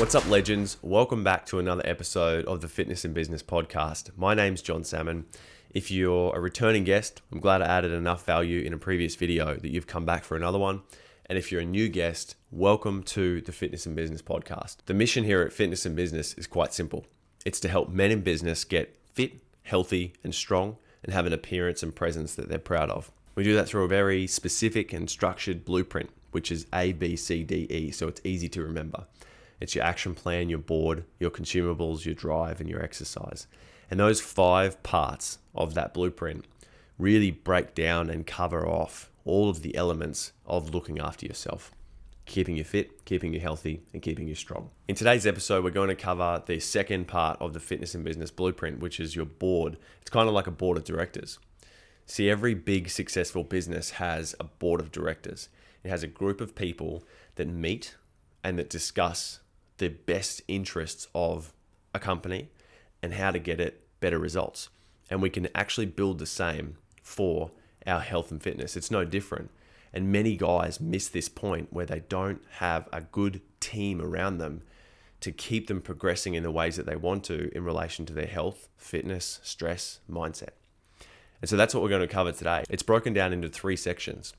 What's up, legends? Welcome back to another episode of the Fitness and Business Podcast. My name's John Salmon. If you're a returning guest, I'm glad I added enough value in a previous video that you've come back for another one. And if you're a new guest, welcome to the Fitness and Business Podcast. The mission here at Fitness and Business is quite simple. It's to help men in business get fit, healthy, and strong, and have an appearance and presence that they're proud of. We do that through a very specific and structured blueprint, which is A, B, C, D, E, so it's easy to remember. It's your action plan, your board, your consumables, your drive, and your exercise. And those 5 parts of that blueprint really break down and cover off all of the elements of looking after yourself, keeping you fit, keeping you healthy, and keeping you strong. In today's episode, we're going to cover the second part of the Fitness and Business blueprint, which is your board. It's kind of like a board of directors. See, every big successful business has a board of directors. It has a group of people that meet and that discuss the best interests of a company and how to get it better results. And we can actually build the same for our health and fitness. It's no different. And many guys miss this point where they don't have a good team around them to keep them progressing in the ways that they want to in relation to their health, fitness, stress, mindset. And so that's what we're going to cover today. It's broken down into 3 sections.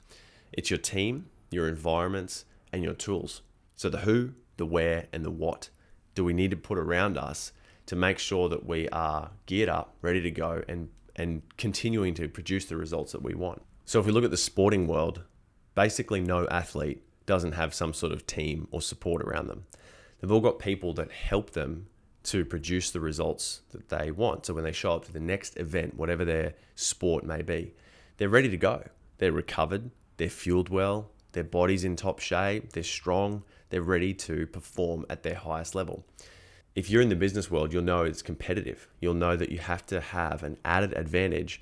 It's your team, your environments, and your tools. So the who, the where, and the what do we need to put around us to make sure that we are geared up, ready to go, and continuing to produce the results that we want. So if we look at the sporting world, basically no athlete doesn't have some sort of team or support around them. They've all got people that help them to produce the results that they want. So when they show up to the next event, whatever their sport may be, they're ready to go. They're recovered, they're fueled well, their body's in top shape, they're strong, they're ready to perform at their highest level. If you're in the business world, you'll know it's competitive. You'll know that you have to have an added advantage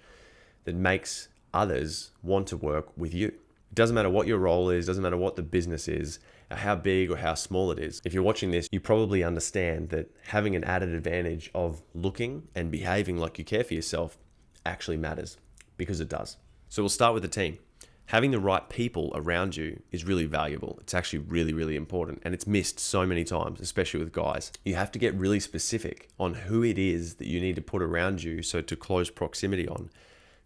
that makes others want to work with you. It doesn't matter what your role is, doesn't matter what the business is, or how big or how small it is. If you're watching this, you probably understand that having an added advantage of looking and behaving like you care for yourself actually matters, because it does. So we'll start with the team. Having the right people around you is really valuable. It's actually really, really important. And it's missed so many times, especially with guys. You have to get really specific on who it is that you need to put around you, so to close proximity on,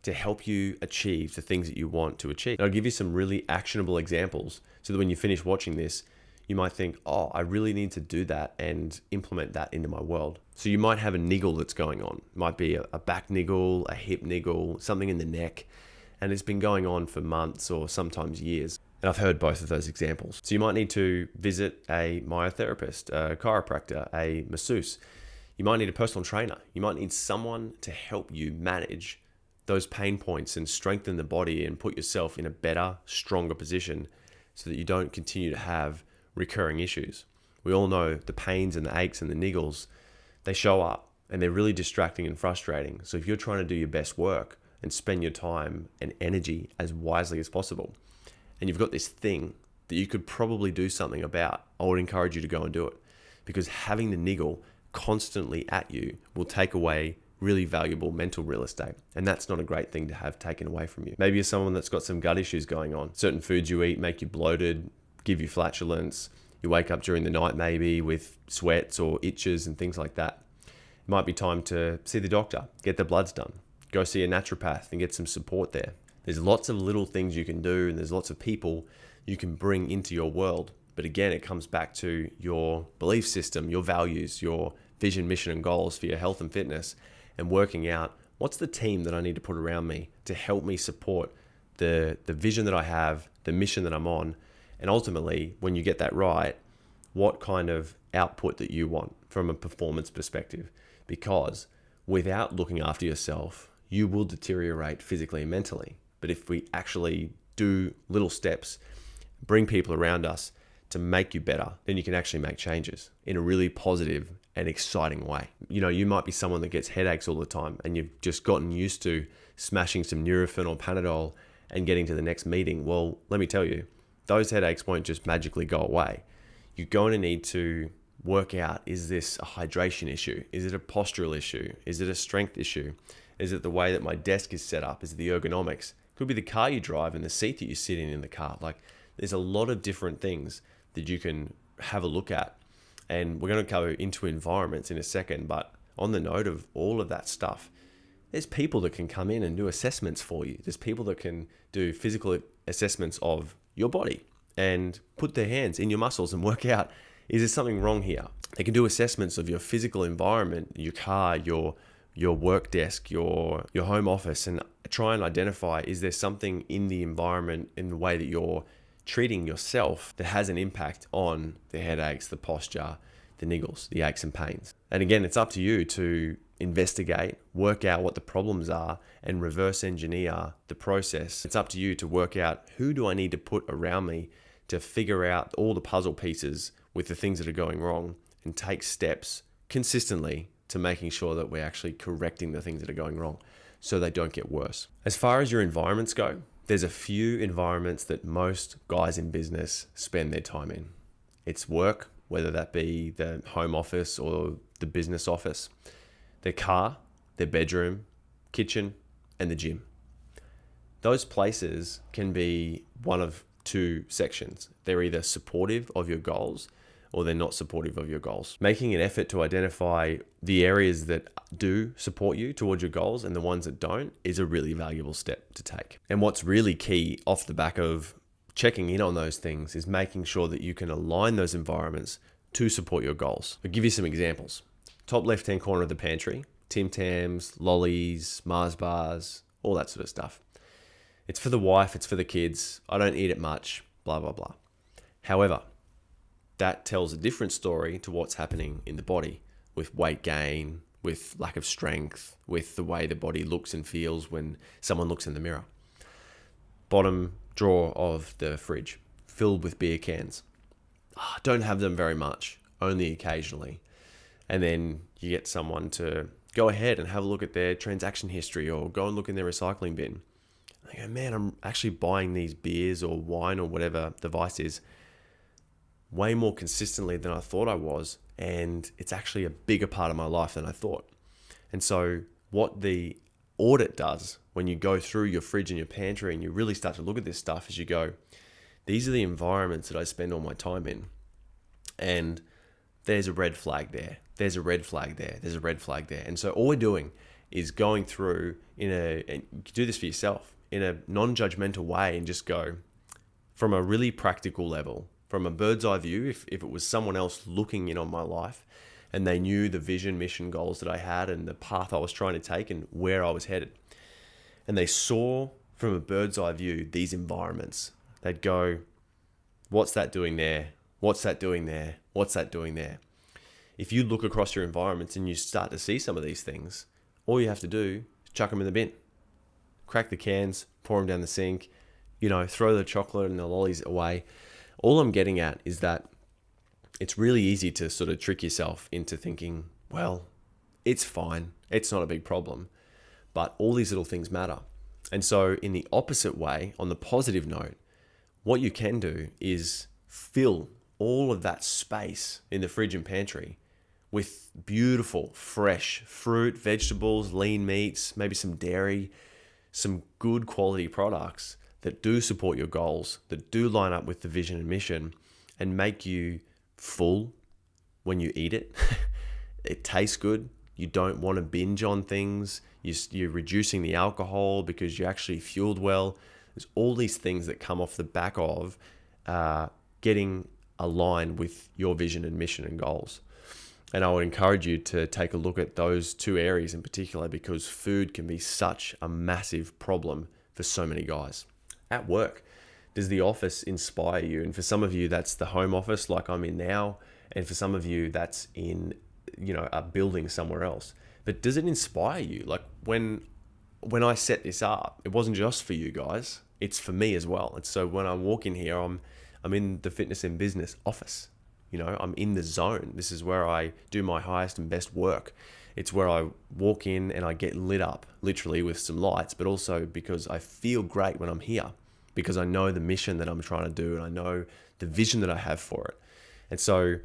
to help you achieve the things that you want to achieve. And I'll give you some really actionable examples so that when you finish watching this, you might think, oh, I really need to do that and implement that into my world. So you might have a niggle that's going on. It might be a back niggle, a hip niggle, something in the neck. And it's been going on for months or sometimes years. And I've heard both of those examples. So you might need to visit a myotherapist, a chiropractor, a masseuse. You might need a personal trainer. You might need someone to help you manage those pain points and strengthen the body and put yourself in a better, stronger position so that you don't continue to have recurring issues. We all know the pains and the aches and the niggles, they show up and they're really distracting and frustrating. So if you're trying to do your best work, and spend your time and energy as wisely as possible, and you've got this thing that you could probably do something about, I would encourage you to go and do it, because having the niggle constantly at you will take away really valuable mental real estate, and that's not a great thing to have taken away from you. Maybe you're someone that's got some gut issues going on. Certain foods you eat make you bloated, give you flatulence. You wake up during the night maybe with sweats or itches and things like that. It might be time to see the doctor, get the bloods done. Go see a naturopath and get some support there. There's lots of little things you can do, and there's lots of people you can bring into your world. But again, it comes back to your belief system, your values, your vision, mission, and goals for your health and fitness, and working out what's the team that I need to put around me to help me support the vision that I have, the mission that I'm on, and ultimately, when you get that right, what kind of output that you want from a performance perspective. Because without looking after yourself, you will deteriorate physically and mentally. But if we actually do little steps, bring people around us to make you better, then you can actually make changes in a really positive and exciting way. You know, you might be someone that gets headaches all the time, and you've just gotten used to smashing some Nurofen or Panadol and getting to the next meeting. Well, let me tell you, those headaches won't just magically go away. You're going to need to work out, is this a hydration issue? Is it a postural issue? Is it a strength issue? Is it the way that my desk is set up? Is it the ergonomics? It could be the car you drive and the seat that you sit in the car. Like, there's a lot of different things that you can have a look at And we're going to go into environments in a second, but on the note of all of that stuff, there's people that can come in and do assessments for you. There's people that can do physical assessments of your body and put their hands in your muscles and work out, is there something wrong here? They can do assessments of your physical environment, your car, your work desk, your home office, and try and identify, is there something in the environment, in the way that you're treating yourself, that has an impact on the headaches, the posture, the niggles, the aches and pains. And again, it's up to you to investigate, work out what the problems are, and reverse engineer the process. It's up to you to work out, who do I need to put around me to figure out all the puzzle pieces with the things that are going wrong, and take steps consistently to making sure that we're actually correcting the things that are going wrong so they don't get worse. As far as your environments go, there's a few environments that most guys in business spend their time in. It's work, whether that be the home office or the business office, their car, their bedroom, kitchen, and the gym. Those places can be one of two sections. They're either supportive of your goals or they're not supportive of your goals. Making an effort to identify the areas that do support you towards your goals and the ones that don't is a really valuable step to take. And what's really key off the back of checking in on those things is making sure that you can align those environments to support your goals. I'll give you some examples. Top left-hand corner of the pantry, Tim Tams, lollies, Mars bars, all that sort of stuff. It's for the wife, it's for the kids. I don't eat it much, blah, blah, blah. However, that tells a different story to what's happening in the body with weight gain, with lack of strength, with the way the body looks and feels when someone looks in the mirror. Bottom drawer of the fridge, filled with beer cans. Don't have them very much, only occasionally. And then you get someone to go ahead and have a look at their transaction history or go and look in their recycling bin. I go, man, I'm actually buying these beers or wine or whatever the vice is way more consistently than I thought I was. And it's actually a bigger part of my life than I thought. And so what the audit does when you go through your fridge and your pantry and you really start to look at this stuff is you go, these are the environments that I spend all my time in. And there's a red flag there. There's a red flag there. There's a red flag there. And so all we're doing is going through and you do this for yourself in a non-judgmental way and just go from a really practical level, from a bird's eye view. If it was someone else looking in on my life and they knew the vision, mission, goals that I had and the path I was trying to take and where I was headed, and they saw from a bird's eye view these environments, they'd go, what's that doing there? What's that doing there? What's that doing there? If you look across your environments and you start to see some of these things, all you have to do is chuck them in the bin. Crack the cans, pour them down the sink, throw the chocolate and the lollies away. All I'm getting at is that it's really easy to sort of trick yourself into thinking, well, it's fine. It's not a big problem. But all these little things matter. And so in the opposite way, on the positive note, what you can do is fill all of that space in the fridge and pantry with beautiful, fresh fruit, vegetables, lean meats, maybe some dairy, some good quality products that do support your goals, that do line up with the vision and mission and make you full when you eat it. It tastes good. You don't want to binge on things. You're reducing the alcohol because you actually fueled well. There's all these things that come off the back of getting aligned with your vision and mission and goals. And I would encourage you to take a look at those two areas in particular because food can be such a massive problem for so many guys. At work, does the office inspire you? And for some of you, that's the home office like I'm in now. And for some of you, that's in, a building somewhere else. But does it inspire you? Like when I set this up, it wasn't just for you guys. It's for me as well. And so when I walk in here, I'm in the fitness and business office. I'm in the zone. This is where I do my highest and best work. It's where I walk in and I get lit up, literally with some lights, but also because I feel great when I'm here, because I know the mission that I'm trying to do and I know the vision that I have for it. And so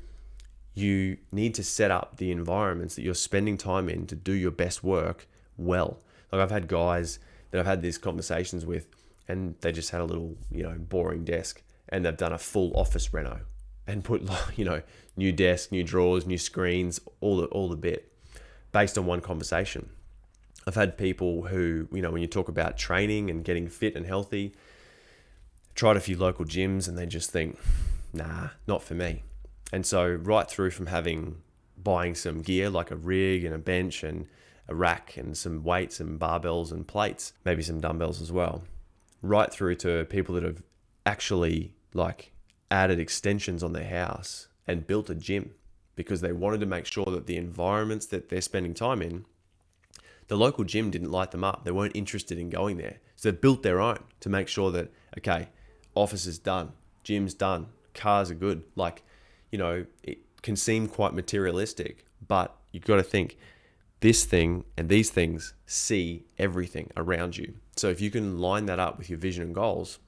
you need to set up the environments that you're spending time in to do your best work well. Like I've had guys that I've had these conversations with and they just had a little, boring desk and they've done a full office reno. and put, new desk, new drawers, new screens, all the bit, based on one conversation. I've had people who, when you talk about training and getting fit and healthy, tried a few local gyms and they just think, nah, not for me. And so right through from buying some gear like a rig and a bench and a rack and some weights and barbells and plates, maybe some dumbbells as well, right through to people that have actually added extensions on their house and built a gym because they wanted to make sure that the environments that they're spending time in, the local gym didn't light them up. They weren't interested in going there. So they built their own to make sure that, okay, office is done, gym's done, cars are good. It can seem quite materialistic, but you've got to think this thing and these things see everything around you. So if you can line that up with your vision and goals,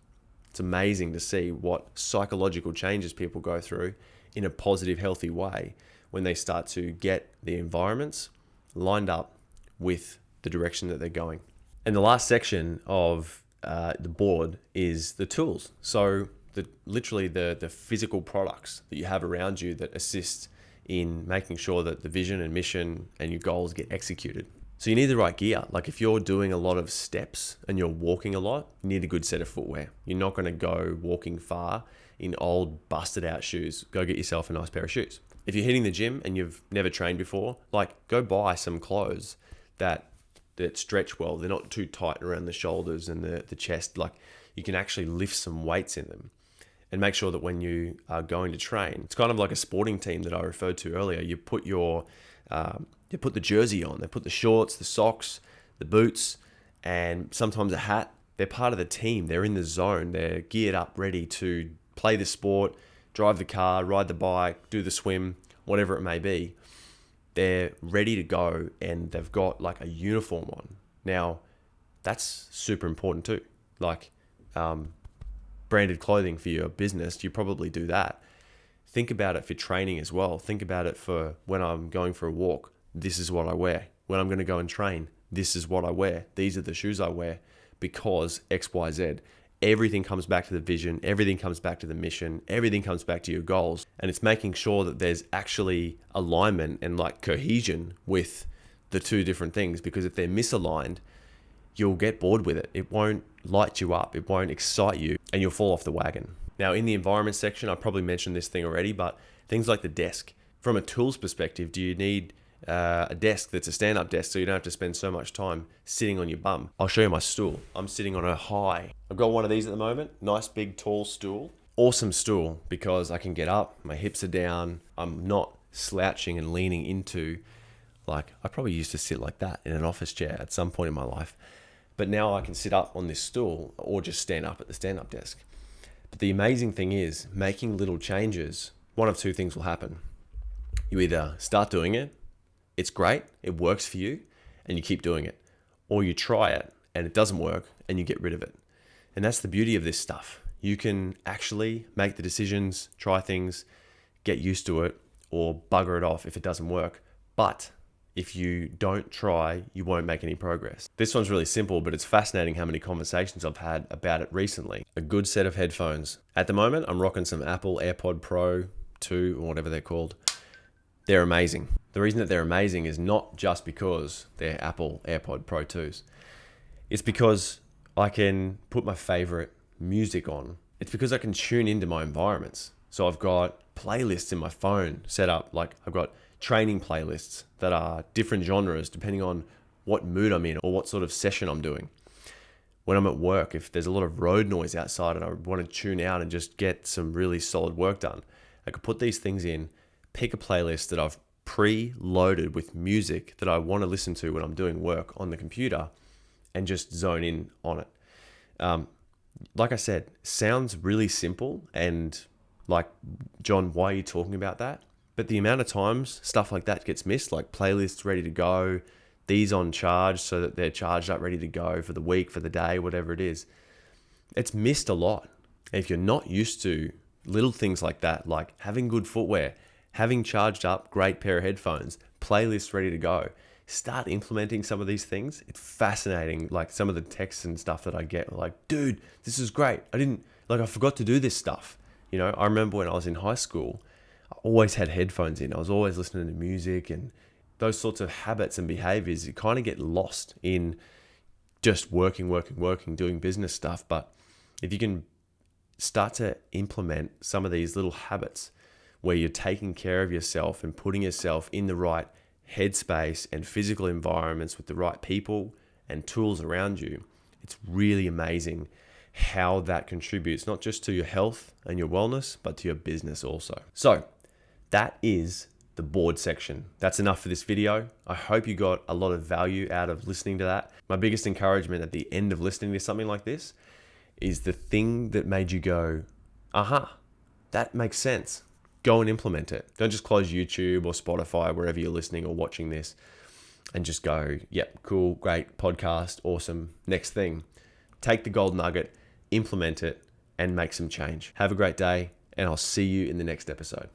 it's amazing to see what psychological changes people go through in a positive, healthy way when they start to get the environments lined up with the direction that they're going. And the last section of the board is the tools. So literally the physical products that you have around you that assist in making sure that the vision and mission and your goals get executed. So you need the right gear. Like if you're doing a lot of steps and you're walking a lot, you need a good set of footwear. You're not going to go walking far in old busted out shoes. Go get yourself a nice pair of shoes. If you're hitting the gym and you've never trained before, go buy some clothes that stretch well. They're not too tight around the shoulders and the chest. You can actually lift some weights in them. And make sure that when you are going to train, it's kind of like a sporting team that I referred to earlier. You put the jersey on, they put the shorts, the socks, the boots, and sometimes a hat. They're part of the team. They're in the zone. They're geared up, ready to play the sport, drive the car, ride the bike, do the swim, whatever it may be. They're ready to go, and they've got a uniform on. Now, that's super important too. Branded clothing for your business, you probably do that. Think about it for training as well. Think about it for when I'm going for a walk. This is what I wear. When I'm going to go and train, this is what I wear. These are the shoes I wear because X, Y, Z. Everything comes back to the vision. Everything comes back to the mission. Everything comes back to your goals. And it's making sure that there's actually alignment and cohesion with the two different things, because if they're misaligned, you'll get bored with it. It won't light you up. It won't excite you, and you'll fall off the wagon. Now, in the environment section, I probably mentioned this thing already, but things like the desk. From a tools perspective, do you need a desk that's a stand-up desk so you don't have to spend so much time sitting on your bum? I'll show you my stool. I'm sitting on a high. I've got one of these at the moment. Nice, big, tall stool. Awesome stool because I can get up. My hips are down. I'm not slouching and leaning into, I probably used to sit like that in an office chair at some point in my life. But now I can sit up on this stool or just stand up at the stand-up desk. But the amazing thing is, making little changes, one of two things will happen. You either start doing it, it's great, it works for you, and you keep doing it. Or you try it, and it doesn't work, and you get rid of it. And that's the beauty of this stuff. You can actually make the decisions, try things, get used to it, or bugger it off if it doesn't work. But if you don't try, you won't make any progress. This one's really simple, but it's fascinating how many conversations I've had about it recently. A good set of headphones. At the moment, I'm rocking some Apple AirPod Pro 2 or whatever they're called. They're amazing. The reason that they're amazing is not just because they're Apple AirPod Pro 2s. It's because I can put my favorite music on. It's because I can tune into my environments. So I've got playlists in my phone set up. I've got training playlists that are different genres depending on what mood I'm in or what sort of session I'm doing. When I'm at work, if there's a lot of road noise outside and I want to tune out and just get some really solid work done, I could put these things in, pick a playlist that I've pre-loaded with music that I want to listen to when I'm doing work on the computer, and just zone in on it. Like I said, sounds really simple and John, why are you talking about that? But the amount of times stuff like that gets missed, like playlists ready to go, these on charge so that they're charged up, ready to go for the week, for the day, whatever it is. It's missed a lot. If you're not used to little things like that, like having good footwear, having charged up great pair of headphones, playlists ready to go, start implementing some of these things. It's fascinating. Some of the texts and stuff that I get, dude, this is great. I forgot to do this stuff. I remember when I was in high school, I always had headphones in. I was always listening to music, and those sorts of habits and behaviors, you kind of get lost in just working, doing business stuff. But if you can start to implement some of these little habits where you're taking care of yourself and putting yourself in the right headspace and physical environments with the right people and tools around you, it's really amazing how that contributes not just to your health and your wellness, but to your business also. So that is the board section. That's enough for this video. I hope you got a lot of value out of listening to that. My biggest encouragement at the end of listening to something like this is the thing that made you go, aha, that makes sense. Go and implement it. Don't just close YouTube or Spotify, wherever you're listening or watching this, and just go, yep, cool, great, podcast, awesome, next thing. Take the gold nugget, implement it, and make some change. Have a great day, and I'll see you in the next episode.